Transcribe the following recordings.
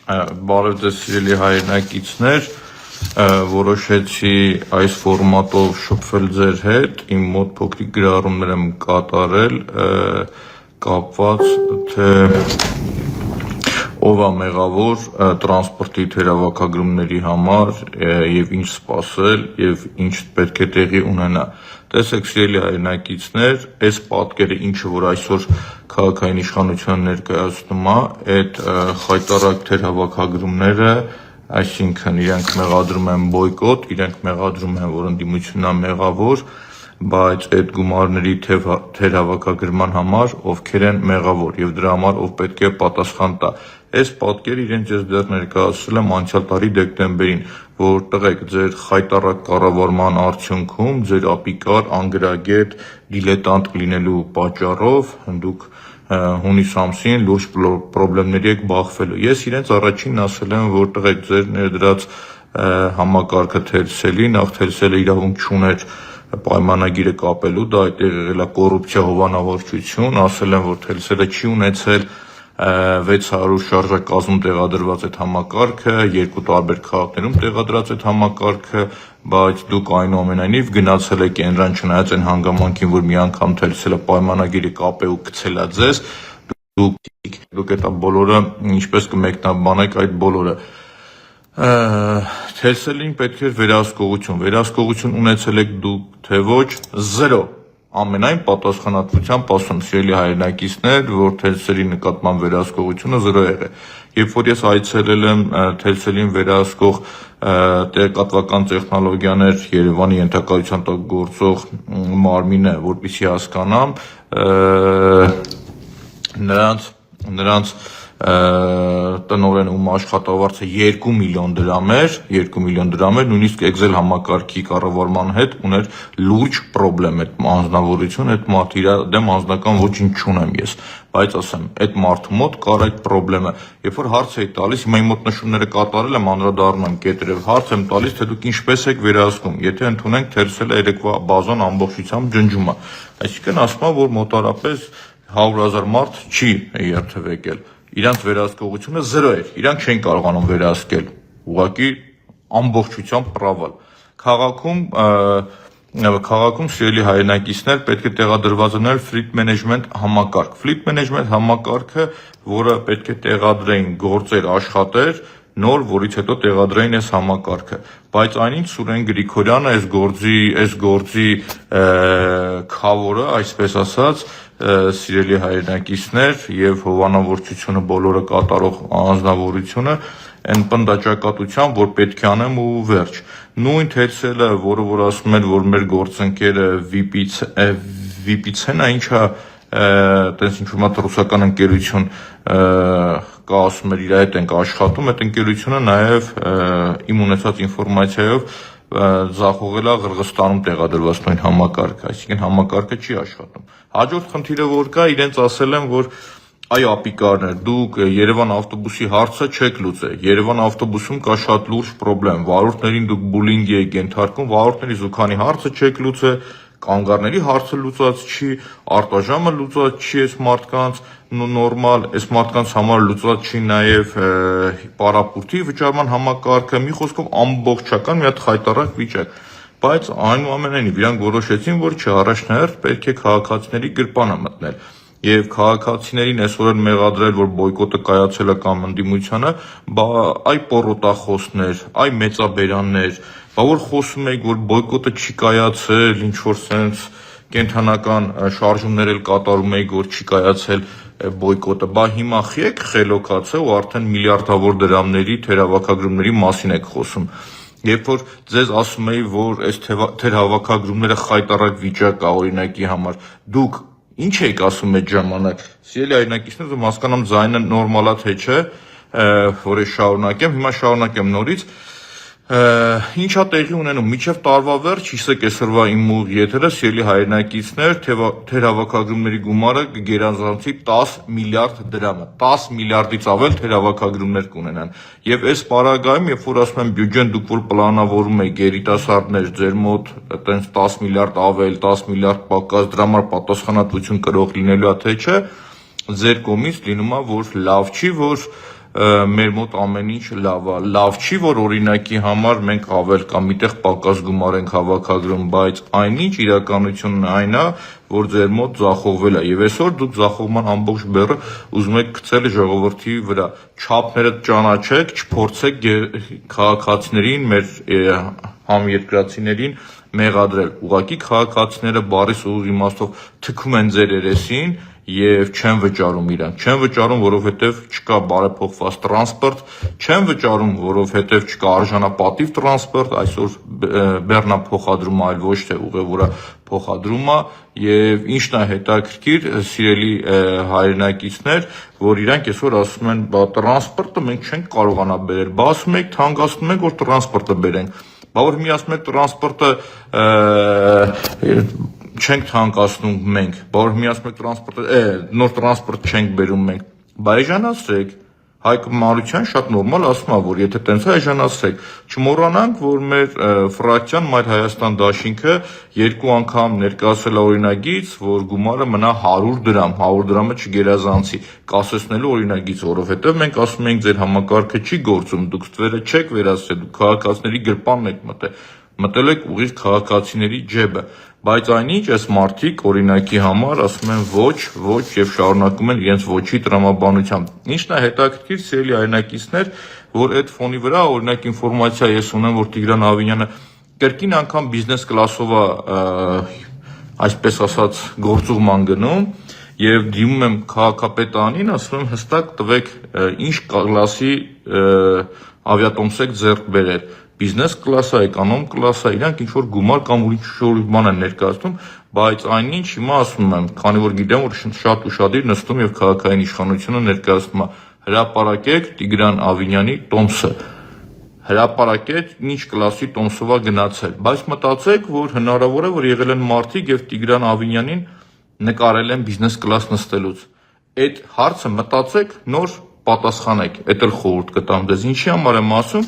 Բարև ձեզ սիրելի հայրենակիցներ, որոշեցի այս ֆորմատով շփվել ձեր հետ, իմ մոտ փոքրիկ գրառումներ եմ կատարել կապված թե ով է մեղավոր տրանսպորտի թերավաքագրումների համար եւ ինչ սպասել եւ ինչ պետք է տեղի ունենա։ Տեսեք սիրելի հայրենակիցներ, այս պատկերը ինչը որ այսօր քաղաքային իշխանությունը ներկայացնում է, այդ խայտառակ թերհավաքագրումները, այսինքն իրենք մեղադրում են բոյկոտ, իրենք մեղադրում են, որ ընդդիմությունն է մեղավոր, բայց այդ գումարների թերհավաքագրման համար ովքեր են մեղավոր եւ դրա համար ով պետք է պատասխան տա։ Այս պատկերը իրենց ես դեռ ներկայացրել եմ անցյալ տարի դեկտեմբերին, որ տղեկ ձեր խայտառակ կառավարման արդյունքում ձեր ապիկար անգրագետ դիլետանտ լինելու պատճառով դուք հունիս ամսին լուրջ պրոբլեմների եք բախվելու։ Ես իրենց առաջինն ասել եմ, որ տղեկ ձեր ներդրած համակարգը թերսելի, նախ թերսելը իրավունք չուներ պայմանագիրը կապելու, դա այդտեղ եղել է կոռուպցիա, հովանավորչություն, ասել եմ, որ թերսելը չի ունեցել 600 շարժակազմում տեղադրված այդ համակարգը, երկու տարբեր քաղաքներում տեղադրած այդ համակարգը, բայց դուք այնուամենայնիվ գնացել եք Կենտրոն, չնայած այն հանգամանքին, որ մի անգամ թերսելը պայմանագիրը կապե ու գցել է ձեզ, դուք այդ բոլորը ինչպես կմեկնաբանեք այդ բոլորը։ Թերսելին պետք է վերահսկողություն ունեցել եք դուք թե ոչ, 0 ամենայն պատասխանատվությամբ ասում սիրելի հայրենակիցներ, որ թերսելի նկատմամբ վերահսկողությունը 0 եղել։ Երբ որ ես այցելել եմ թերսելին վերահսկող տեղեկատվական տեխնոլոգիաներ Երևանի ենթակայության տակ գործող մարմինը, որպեսզի հասկանամ, նրանց տնօրեն ում աշխատավարձը 2 միլիոն դրամ էր, նույնիսկ Excel համակարգի կառավարման հետ ուներ լուրջ պրոբլեմ այդ անձնավորություն, այդ մարդը իր դեմ անձնական ոչինչ չունեմ ես, բայց ասեմ, այդ մարդու մոտ կար այդ պրոբլեմը։ Երբ որ հարց էի տալիս, հիմա իմ մոտ նշումները կատարել եմ, անդրադառնում եմ կետերով, հարց եմ տալիս, թե դուք ինչպես եք վերահսկում, եթե ընդունենք թերսելը երեկվա բազան ամբողջությամբ ջնջում է։ Այսինքն ասում եմ, որ մոտարապես 100,000 մարդ չի երթևեկել։ Իրանց վերահսկողությունը 0 էր, իրանք չեն կարողանում վերահսկել, ուղղակի ամբողջությամբ պրավալ։ Քաղաքում սիրելի հայրենակիցներ պետք է տեղադրված լինել fleet management համակարգ։ Fleet management համակարգը, որը պետք է տեղադրեին գործեր աշխատեր, նոր, որից հետո տեղադրեին այս համակարգը, բայց այնինչ Սուրեն Գրիգորյանը այս գործի քավորը, այսպես ասած, սիրելի հայրենակիցներ եւ հովանավորչությունը բոլորը կատարող անձնավորությունը այն պնդաճակատությամբ, որ պետք է անեմ ու վերջ։ Նույն թերսելը, որը որ ասում են, որ մեր գործընկերը VPC-ն է, ինչա տես ինչ-որ մատ ռուսական ընկերություն կա, ասում էր իր հետ ենք աշխատում, այդ ընկերությունը նաեւ իմ ունեցած ինֆորմացիայով ձախողել է Ղրղստանում տեղադրված նույն համակարգը, այսինքն համակարգը չի աշխատում։ Հաջորդ խնդիրը որ կա, իրենց ասել են, որ այ ապիկարներ, դուք Երևան ավտոբուսի հարցը չեք լուծել։ Երևան ավտոբուսում կա շատ լուրջ պրոբլեմ։ Վարորդներին դուք բուլինգի եք ենթարկում, վարորդների զուգանի հարցը չեք լուծել, կանգառների հարցը լուծած չի, արտաժամը լուծած չի այս մարդկանց, նորմալ, այս մարդկանց համար լուծած չի նաև պարապուրտի վճարման համակարգը, մի խոսքով ամբողջական մի հատ խայտառակ վիճակ։ Բայց այնուամենայնիվ իրանք որոշեցին, որ չառաջնահերթ պետք է քաղաքացիների գրպանը մտնել։ Եվ քաղաքացիներին այսօր են մեղադրել, որ բոյկոտը կայացել է կամ ընդդիմությանը, այ պոռոտախոսներ, այ մեծաբերաններ, որ խոսում եք, որ բոյկոտը չի կայացել, ինչ որ sense կենթանական շարժումներ էլ կատարում եք, որ չի կայացել բոյկոտը, հիմա եք խելոքացել ու արդեն միլիարդավոր դրամների թերհավաքագրումների մասին եք խոսում։ Երբ որ ձեզ ասում էի, որ այս թերհավաքագրումները խայտառակ վիճակ է օրինակի համար, դուք ինչ եք ասում այդ ժամանակ։ Սիրելի հայրենակիցներ, ում հասկանամ ձայնը նորմալ է թե չէ, որ ես շարունակեմ, հիմա շարունակեմ նորից։ Ինչա տեղի ունենում, մինչև տարվա վերջ, հիշեք այսօրվա իմ ուղիղ եթերը, սիրելի հայրենակիցներ, թերհավաքագրումների գումարը կգերազանցի 10 միլիարդ դրամը, 10 միլիարդից ավել թերհավաքագրումներ կունենան։ Եվ այս պարագայում, երբ որ ասում եմ բյուջեն դուք որ պլանավորում եք երիտասարդներ, ձեր մոտ այտենց 10 միլիարդ ավել, 10 միլիարդ պակաս, դրա համար պատասխանատվություն կրող լինելու է թե չէ, ձեր կողմից լինում է, որ լավ չի, որ մեր մոտ ամեն ինչ լավ է։ Լավ չի, որ օրինակի համար մենք ավել կամ միտեղ պակաս գումար ենք հավաքագրում, բայց այնինչ իրականությունն այն է, որ ձեր մոտ ձախողվել է, եւ այսօր դուք ձախողման ամբողջ բեռը ուզում եք գցել ժողովրդի վրա։ Չափները ճանաչեք, չփորձեք քաղաքացիներին, մեր համերկրացիներին մեղադրել։ Ուղղակի քաղաքացիները բարի սուղ իմաստով թքում են ձեր երեսին եւ չեն վճարում իրանք։ Չեն վճարում, որովհետեւ չկա բարեփոխված տրանսպորտ, չեն վճարում, որովհետեւ չկա արժանապատիվ տրանսպորտ, այսօր բեռնա փոխադրումը այլ ոչ թե ուղևորա փոխադրումը եւ ինչն է հետաքրքիր, սիրելի հայրենակիցներ, որ իրանք այսօր ասում են, բա տրանսպորտը մենք չենք կարողանա բերել, բա ասում եք թանկացնում եք, որ տրանսպորտը բերենք։ Բա որ մի ասում եք տրանսպորտը չենք թանկացնում մենք, բա որ մի ասում եք տրանսպորտը, նոր տրանսպորտ չենք բերում մենք, բա էժանացրեք։ Հայկ Մարության շատ նորմալ ասում է, որ եթե տենց է էժանացրեք, չմոռանանք, որ մեր ֆրակցիան Մայր Հայաստան դաշինքը 2 անգամ ներկայացրել է օրինագիծ, որ գումարը մնա 100 դրամ, 100 դրամը չգերազանցի, կասեցնելու օրինագիծ, որովհետև մենք ասում ենք ձեր համակարգը չի գործում, դուք ստվերը չեք վերացրել, դուք քաղաքացիների գրպանն եք մտել եք ուղիղ քաղաքացիների ջեբը, բայց այնինչ այս մարդիկ օրինակի համար ասում են ոչ եւ շարունակում են իրենց ոչի տրամաբանությամբ։ Ինչն է հետաքրքիր, սիրելի հայրենակիցներ, որ այդ ֆոնի վրա օրինակ ինֆորմացիա ես ունեմ, որ Տիգրան Ավինյանը կրկին անգամ բիզնես կլասով է, այսպես ասած, գործուղման գնում եւ դիմում եմ քաղաքապետանին, ասում եմ հստակ տվեք ինչ կլասի ավիատոմս եք ձեռք բերել։ Բիզնես կլասա, էկոնոմ կլասա, իրանք ինչ-որ գումար կամ ուրիշ բան են ներկայացնում, բայց այնինչ հիմա ասում եմ, քանի որ գիտեմ, որ շատ ուշադիր նստում եւ քաղաքային իշխանությունը ներկայացնում է, հրապարակեք Տիգրան Ավինյանի տոմսը, հրապարակեք ինչ կլասի տոմսով է գնացել, բայց մտածեք, որ հնարավոր է, որ եղել են մարդիկ եւ Տիգրան Ավինյանին նկարել են բիզնես կլաս նստելուց։ Այդ հարցը մտածեք, նոր պատասխանեք, էդ էլ խորհուրդ կտամ դες, ինչի համար եմ ասում,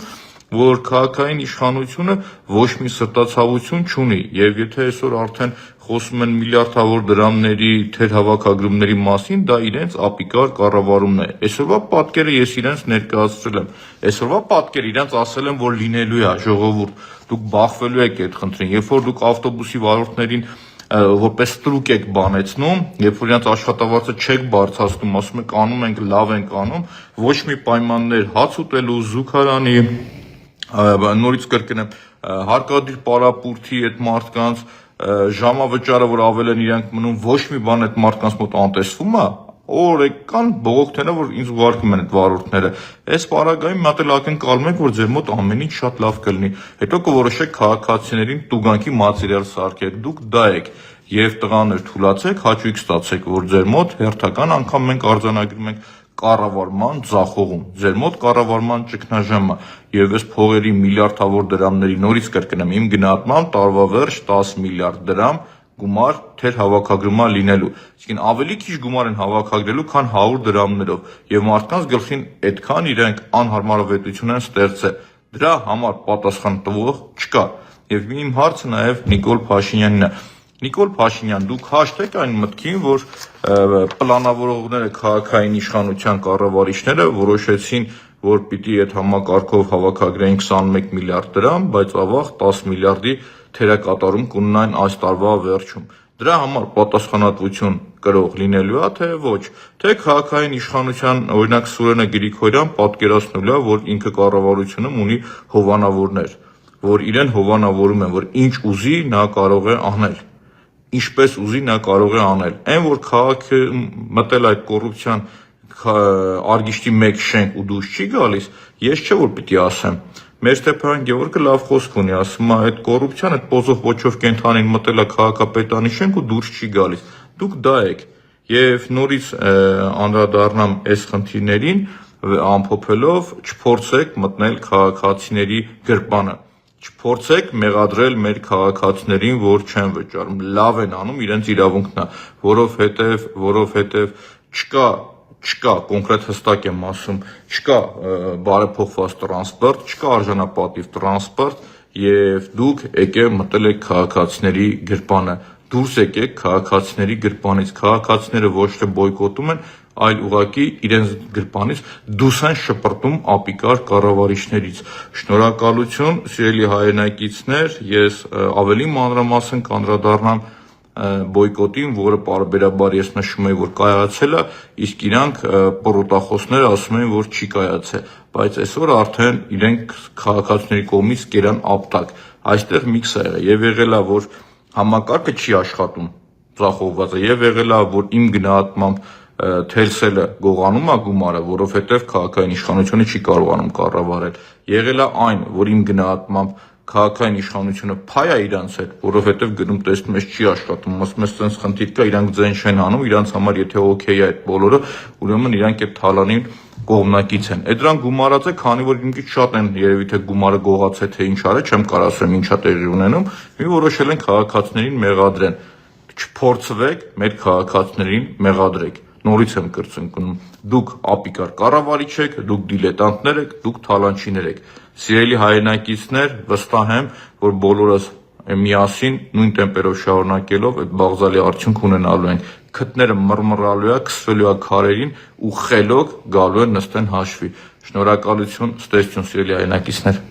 որ քաղաքային իշխանությունը ոչ մի սրտացավություն չունի եւ եթե այսօր արդեն խոսում են միլիարդավոր դրամների թերհավաքագրումների մասին, դա իրենց ապիկար կառավարումն է։ Այսօրվա պատկերը ես իրենց ներկայացրել եմ։ Այսօրվա պատկերը իրենց ասել եմ, որ լինելու է, ժողովուրդ, դուք բախվելու եք այդ խնդրին, երբ որ դուք ավտոբուսի վարորդներին որպես ստրուկ եք բանեցնում, երբ որ իրենց աշխատավարձը չեք բարձրացնում, ասում եք անում ենք, լավ ենք անում, ոչ մի պայմաններ հաց ուտելու, զուգարանի նորից կրկնեմ, հարկադիր պարապուրդի այդ մարդկանց ժամավճարը, որ ավել են իրանք մնում, ոչ մի բան այդ մարդկանց մոտ անտեսվում է, օրեկան բողոքները, որ ինձ ուղարկում են այդ վարորդները, այս պարագայում մի հատ էլ ակնկալում եք, որ ձեր մոտ ամեն ինչ շատ լավ կլինի, հետո կորոշեք քաղաքացիներին տուգանքի մատերիալ սարքեք, դուք դա եք, եւ տղաներ թուլացեք, հաճույք ստացեք, որ ձեր մոտ հերթական անգամ մենք արձանագրում ենք կառավարման ձախողում, ձեր մոտ կառավարման ճգնաժամը եւ այս փողերի միլիարդավոր դրամների նորից կրկնեմ, իմ գնահատմամբ տարվա վերջ 10 միլիարդ դրամ գումար թեր հավաքագրումա լինելու, իսկ ավելի քիչ գումար են հավաքագրելու, քան 100 դրամներով եւ մարդկանց գլխին այդքան իրենք անհարմարավետություն են ստեղծել, դրա համար պատասխան տվող չկա եւ իմ հարցը նաեւ Նիկոլ Փաշինյանին է։ Նիկոլ Փաշինյան, դուք հաշտեք այն մտքին, որ պլանավորողները քաղաքային իշխանության կառավարիչները որոշեցին, որ պիտի այդ համակարգով հավաքագրեն 21 միլիարդ դրամ, բայց ավաղ 10 միլիարդի թերակատարում կունենան այս տարվա վերջում։ Դրա համար պատասխանատվություն կրող լինելու է, թե ոչ, թե քաղաքային իշխանության օրինակ Սուրենը Գրիգորյան պատկերացնելու է, որ ինքը կառավարությունում ունի հովանավորներ, որ իրեն հովանավորում են, որ ինչ ուզի նա կարող է անել։ Ինչպես ուզի նա կարող է անել։ Այն որ քաղաքը մտել այդ կոռուպցիան արգիշտի մեկ շենք ու դուրս չի գալիս, ես չէ որ պիտի ասեմ։ Մեր Ստեփան Գևորգը լավ խոսք ունի, ասում է այդ կոռուպցիան, այդ պոզով ոչով կենթանին մտել է քաղաքապետարանի շենք ու դուրս չի գալիս։ Դուք դա եք։ Եվ նորից անդրադառնամ այս խնդիրներին, ամփոփելով, չփորձեք մտնել քաղաքացիների գրպանը։ Չփորձեք մեղադրել մեր քաղաքացիներին, որ չեն վճարում, լավ են անում, իրենց իրավունքն է, որովհետև չկա, կոնկրետ հստակ եմ ասում, չկա բարեփոխված տրանսպորտ, չկա արժանապատիվ տրանսպորտ եւ դուք եկեք մտել եք քաղաքացիների գրպանը։ դուրս եկեք քաղաքացիների գրպանից, քաղաքացիները ոչ թե բոյկոտում են, այլ ուղղակի իրենց գրպանից դուրս են շպրտում ապիկար կառավարիչներից։ Շնորհակալություն, սիրելի հայրենակիցներ, ես ավելի մանրամասն կանդրադառնամ բոյկոտին, որը պարբերաբար ես նշում եմ, որ կայացել է, իսկ իրանք պռոտախոսները ասում են, որ չի կայացել, բայց այսօր արդեն իրենք քաղաքացիների կողմից կերան ապտակ։ Այստեղ միքսը եւ եղել է, որ համակարգը չի աշխատում, ձախողված է, եւ եղել է, որ իմ գնահատմամբ թերսելը գողանում է գումարը, որովհետեւ քաղաքային իշխանությունը չի կարողանում կառավարել։ Եղել է այն, որ իմ գնահատմամբ քաղաքային իշխանությունը փայ է իրանց հետ, որովհետև գնում տեսնում ես չի աշխատում, ասում ես sense խնդիր կա, իրանք ձեն չեն անում, իրանց համար եթե օքեյ է այդ բոլորը, ուրեմն իրանք այդ թալանին կողմնակից են։ Այդ դրան գումարած է, քանի որ ինքնից շատ են երևի թե գումարը գողաց է, թե ինչ արել, չեմ կարող ասեմ ինչա տեղի ունենում, մի որոշել են քաղաքացիներին մեղադրեն։ Չփորձվեք, մեր քաղաքացիներին մեղադրեք։ Նորից եմ կրկնում, դուք ապիկար կառավարիչ եք, դուք դիլետանտներ եք, դուք թալանչիներ եք։ Սիրելի հայրենակիցներ, վստահ եմ, որ բոլորս միասին նույն տեմպերով շարունակելով այդ բաղձալի արդյունք ունենալու ենք։ Քթները մռմռալու է, քսվելու է քարերին ու խելոք գալու են նստեն հաշվի։ Շնորհակալություն, ստեսություն, սիրելի հայրենակիցներ։